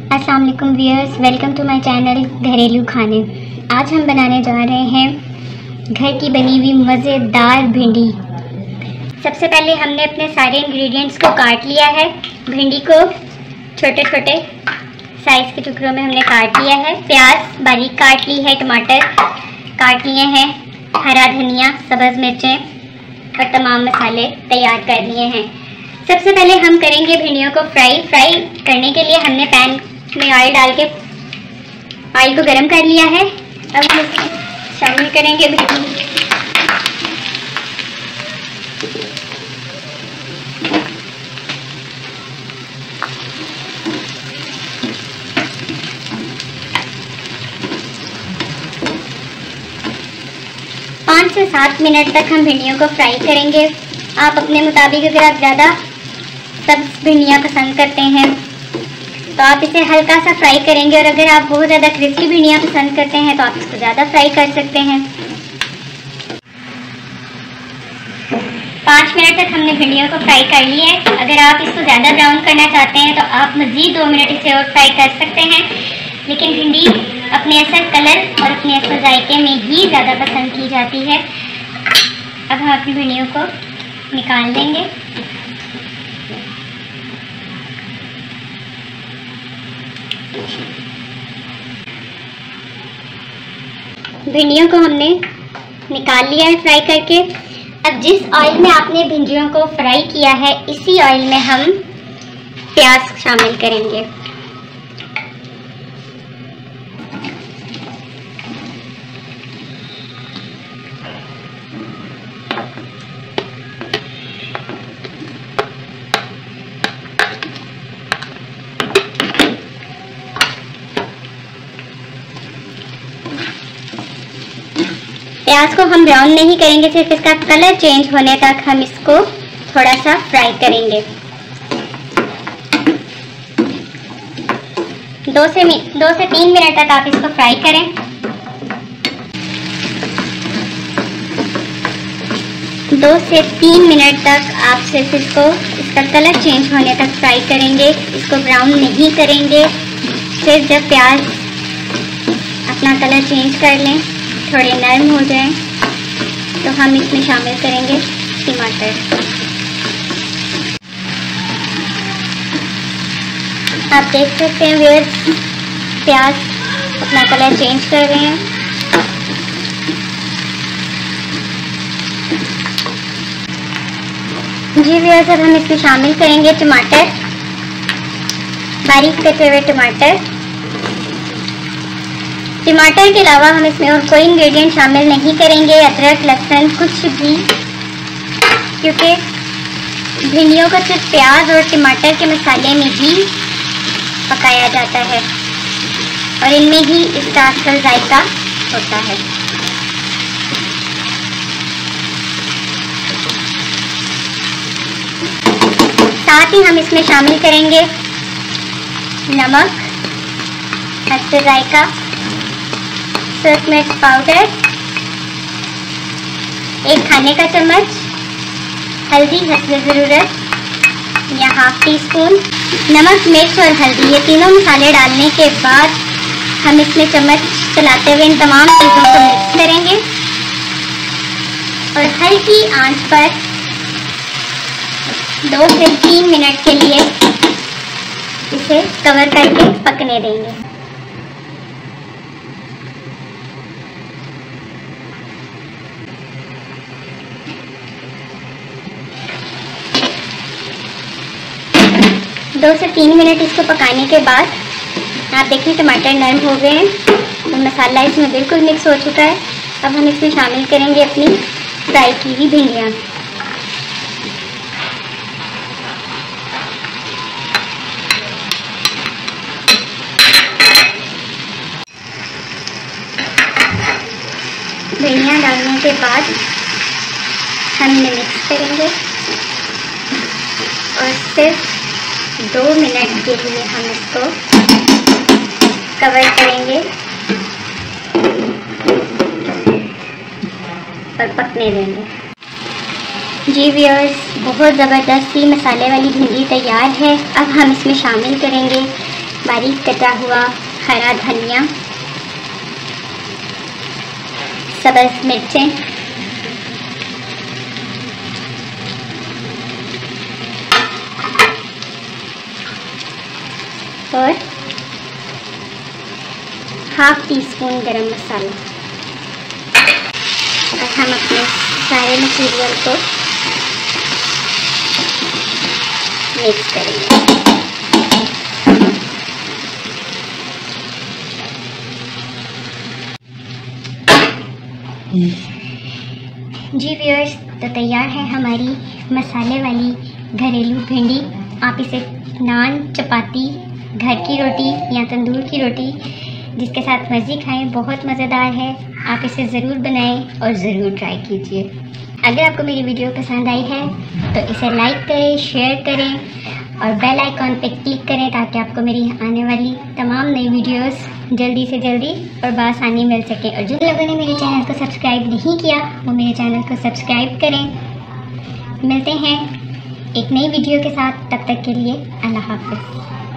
अस्सलाम वालेकुम viewers, welcome to my channel घरेलू खाने। आज हम बनाने जा रहे हैं घर की बनी हुई मज़ेदार भिंडी। सबसे पहले हमने अपने सारे इंग्रेडिएंट्स को काट लिया है। भिंडी को छोटे छोटे साइज़ के टुकड़ों में हमने काट लिया है। प्याज बारीक काट ली है, टमाटर काट लिए हैं, हरा धनिया, सब्ज़ मिर्चें और तमाम मसाले तैयार कर लिए हैं। सबसे पहले हम करेंगे भिंडियों को फ्राई करने के लिए हमने पैन में ऑयल डाल के ऑयल को गरम कर लिया है। अब हम इसमें शामिल करेंगे भिंडी। पाँच से 7 मिनट तक हम भिंडियों को फ्राई करेंगे। आप अपने मुताबिक, अगर आप ज़्यादा सब्ज़ भिंडियाँ पसंद करते हैं तो आप इसे हल्का सा फ्राई करेंगे, और अगर आप बहुत ज़्यादा क्रिस्पी भिंडियाँ पसंद करते हैं तो आप इसको ज़्यादा फ्राई कर सकते हैं। 5 मिनट तक हमने भिंडियों को फ्राई कर लिया है। अगर आप इसको ज़्यादा ब्राउन करना चाहते हैं तो आप मज़ीद 2 मिनट इसे और फ्राई कर सकते हैं, लेकिन भिंडी अपने असल कलर और अपने असल जायके में ही ज़्यादा पसंद की जाती है। अब हम अपनी भिंडियों को निकाल देंगे। भिंडियों को हमने निकाल लिया है फ्राई करके। अब जिस ऑयल में आपने भिंडियों को फ्राई किया है, इसी ऑयल में हम प्याज शामिल करेंगे। प्याज को हम ब्राउन नहीं करेंगे, सिर्फ इसका कलर चेंज होने तक हम इसको थोड़ा सा फ्राई करेंगे। 2 से 3 मिनट तक आप इसको फ्राई करें। 2 से 3 मिनट तक आप सिर्फ इसका कलर चेंज होने तक फ्राई करेंगे। इसको ब्राउन नहीं करेंगे। फिर जब प्याज अपना कलर चेंज कर लें, थोड़े नरम हो जाएं, तो हम इसमें शामिल करेंगे टमाटर। आप देख सकते हैं व्यूअर्स, प्याज अपना कलर चेंज कर रहे हैं। जी व्यूअर्स, अब हम इसमें शामिल करेंगे टमाटर, बारीक कटे हुए टमाटर। टमाटर के अलावा हम इसमें और कोई इंग्रेडिएंट शामिल नहीं करेंगे, अदरक, लहसुन, कुछ भी, क्योंकि भिंडियों को सिर्फ प्याज और टमाटर के मसाले में ही पकाया जाता है और इनमें ही इसका असल जायका होता है। साथ ही हम इसमें शामिल करेंगे नमक, हल्दी जायका, सूरज मिर्च पाउडर, 1 खाने का चम्मच, हल्दी हस्बे ज़रूरत या ½ टीस्पून। नमक, मिर्च और हल्दी, ये तीनों मसाले डालने के बाद हम इसमें चम्मच चलाते हुए इन तमाम चीज़ों को मिक्स करेंगे और हल्की आंच पर 2 से 3 मिनट के लिए इसे कवर करके पकने देंगे। दो से 3 मिनट इसको पकाने के बाद आप देखिए टमाटर नरम हो गए हैं और मसाला इसमें बिल्कुल मिक्स हो चुका है। अब हम इसमें शामिल करेंगे अपनी फ्राई की हुई भिंडियाँ। भिंडियाँ डालने के बाद हम इन्हें मिक्स करेंगे और सिर्फ 2 मिनट के लिए हम इसको कवर करेंगे और पकने देंगे। जी व्यूअर्स, बहुत ज़बरदस्त सी मसाले वाली भिंडी तैयार है। अब हम इसमें शामिल करेंगे बारीक कटा हुआ हरा धनिया, सब्ज़ मिर्चें, और हाफ टी स्पून गरम मसाला। अब हम अपने सारे मटीरियल को मिक्स करेंगे। जी व्यूअर्स, तो तैयार है हमारी मसाले वाली घरेलू भिंडी। आप इसे नान, चपाती, घर की रोटी या तंदूर की रोटी जिसके साथ मर्ज़ी खाएं, बहुत मज़ेदार है। आप इसे ज़रूर बनाएं और ज़रूर ट्राई कीजिए। अगर आपको मेरी वीडियो पसंद आई है तो इसे लाइक करें, शेयर करें और बेल आइकॉन पे क्लिक करें ताकि आपको मेरी आने वाली तमाम नई वीडियोस जल्दी से जल्दी और बआसानी मिल सके। और जिन लोगों ने मेरे चैनल को सब्सक्राइब नहीं किया वो मेरे चैनल को सब्सक्राइब करें। मिलते हैं एक नई वीडियो के साथ, तब तक के लिए अल्लाह हाफ़िज़।